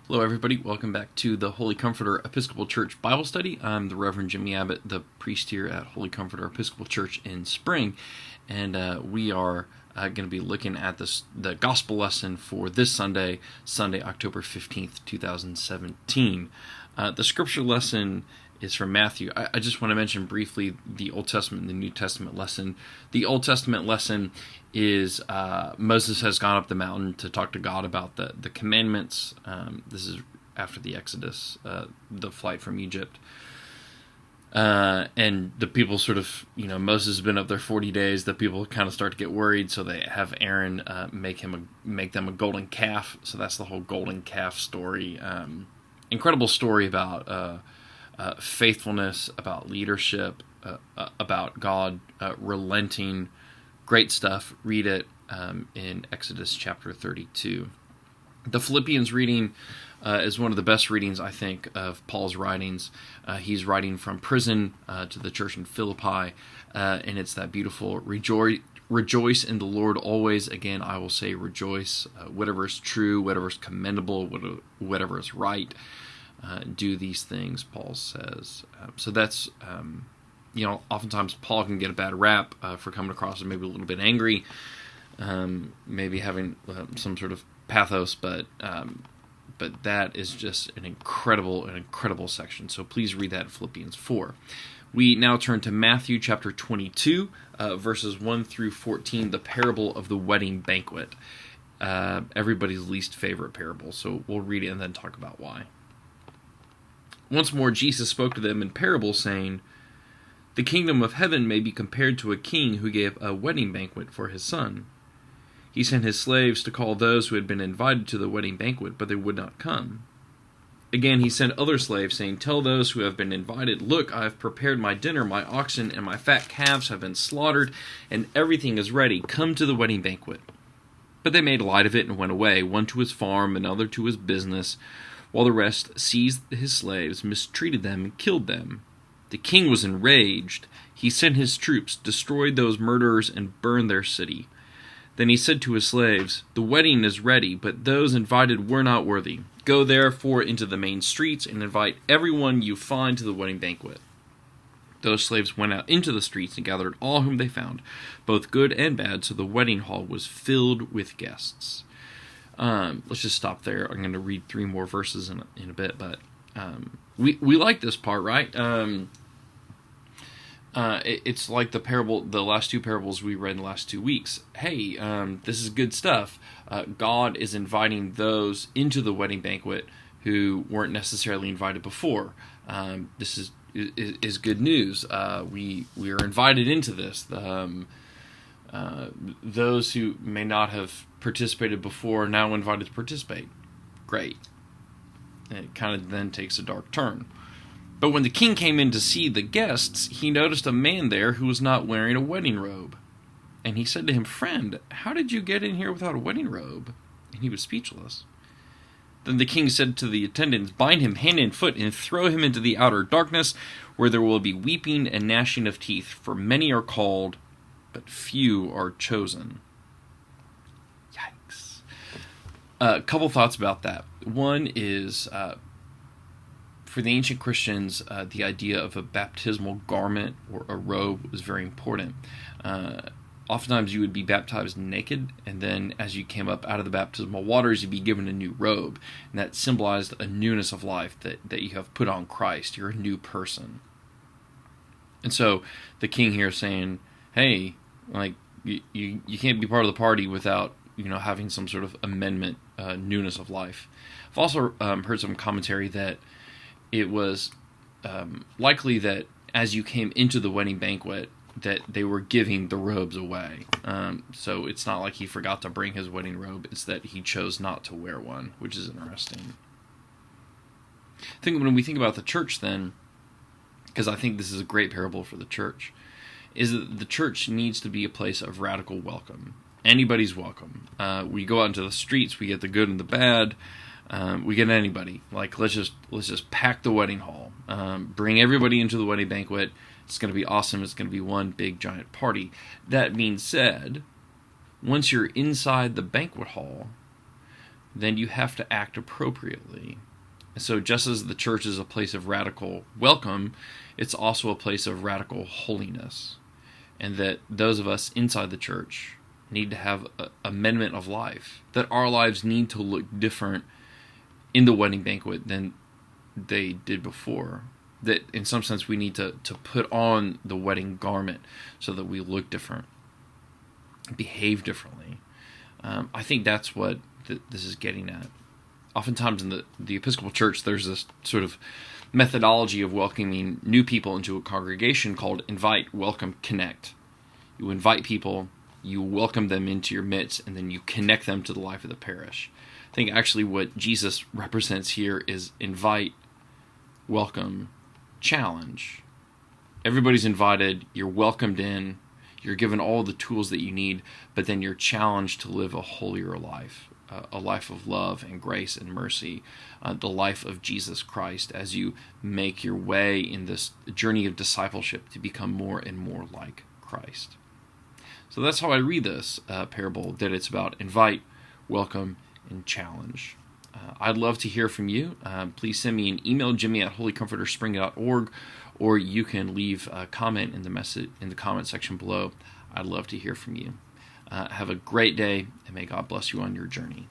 Hello, everybody. Welcome back to the Holy Comforter Episcopal Church Bible Study. I'm the Reverend Jimmy Abbott, the priest here at Holy Comforter Episcopal Church in Spring, and we are going to be looking at the Gospel lesson for this Sunday, October 15th, 2017. The Scripture lesson is from Matthew. I just want to mention briefly the Old Testament and the New Testament lesson. The Old Testament lesson is Moses has gone up the mountain to talk to God about the commandments. This is after the Exodus, the flight from Egypt. And the people sort of, Moses has been up there 40 days. The people kind of start to get worried, so they have Aaron make them a golden calf. So that's the whole golden calf story. Incredible story about faithfulness, about leadership, about God relenting. Great stuff. Read it in Exodus chapter 32. The Philippians reading is one of the best readings, I think, of Paul's writings. He's writing from prison to the church in Philippi, and it's that beautiful rejoice in the Lord always. Again, I will say rejoice. Whatever is true, whatever is commendable, whatever is right, do these things, Paul says. So that's, oftentimes Paul can get a bad rap for coming across as maybe a little bit angry, maybe having some sort of pathos, but that is just an incredible section. So please read that in Philippians 4. We now turn to Matthew chapter 22, verses 1 through 14, the parable of the wedding banquet. Everybody's least favorite parable. So we'll read it and then talk about why. Once more Jesus spoke to them in parables, saying, "The kingdom of heaven may be compared to a king who gave a wedding banquet for his son. He sent his slaves to call those who had been invited to the wedding banquet, but they would not come. Again he sent other slaves, saying, 'Tell those who have been invited, look, I have prepared my dinner, my oxen and my fat calves have been slaughtered, and everything is ready. Come to the wedding banquet.' But they made light of it and went away, one to his farm, another to his business, while the rest seized his slaves, mistreated them, and killed them. The king was enraged. He sent his troops, destroyed those murderers, and burned their city. Then he said to his slaves, 'The wedding is ready, but those invited were not worthy. Go therefore into the main streets and invite everyone you find to the wedding banquet.' Those slaves went out into the streets and gathered all whom they found, both good and bad, so the wedding hall was filled with guests." Let's just stop there. I'm going to read 3 more verses in a bit, but we like this part, right? It's like the last 2 parables we read in the last 2 weeks. Hey, this is good stuff. God is inviting those into the wedding banquet who weren't necessarily invited before. This is good news. We are invited into this. Those who may not have participated before are now invited to participate. Great. And it kind of then takes a dark turn. But when the king came in to see the guests, he noticed a man there who was not wearing a wedding robe. And he said to him, "Friend, how did you get in here without a wedding robe?" And he was speechless. Then the king said to the attendants, "Bind him hand and foot and throw him into the outer darkness, where there will be weeping and gnashing of teeth, for many are called, but few are chosen." Yikes. A couple thoughts about that. One is, for the ancient Christians, the idea of a baptismal garment or a robe was very important. Oftentimes you would be baptized naked, and then as you came up out of the baptismal waters, you'd be given a new robe. And that symbolized a newness of life, that you have put on Christ. You're a new person. And so the king here is saying, hey, like, you can't be part of the party without, having some sort of amendment, newness of life. I've also heard some commentary that it was likely that as you came into the wedding banquet, that they were giving the robes away. So it's not like he forgot to bring his wedding robe. It's that he chose not to wear one, which is interesting. I think when we think about the church then, because I think this is a great parable for the church, is that the church needs to be a place of radical welcome. Anybody's welcome. We go out into the streets, we get the good and the bad. We get anybody. Like, let's just pack the wedding hall. Bring everybody into the wedding banquet. It's going to be awesome. It's going to be one big giant party. That being said, once you're inside the banquet hall, then you have to act appropriately. So just as the church is a place of radical welcome, it's also a place of radical holiness. And that those of us inside the church need to have an amendment of life. That our lives need to look different in the wedding banquet than they did before. That in some sense we need to put on the wedding garment so that we look different, behave differently. I think that's what this is getting at. Oftentimes in the Episcopal Church, there's this sort of methodology of welcoming new people into a congregation called invite, welcome, connect. You invite people, you welcome them into your midst, and then you connect them to the life of the parish. I think actually what Jesus represents here is invite, welcome, challenge. Everybody's invited, you're welcomed in, you're given all the tools that you need, but then you're challenged to live a holier life. A life of love and grace and mercy, the life of Jesus Christ as you make your way in this journey of discipleship to become more and more like Christ. So that's how I read this parable, that it's about invite, welcome, and challenge. I'd love to hear from you. Please send me an email, jimmy@holycomforterspring.org, or you can leave a comment in the comment section below. I'd love to hear from you. Have a great day, and may God bless you on your journey.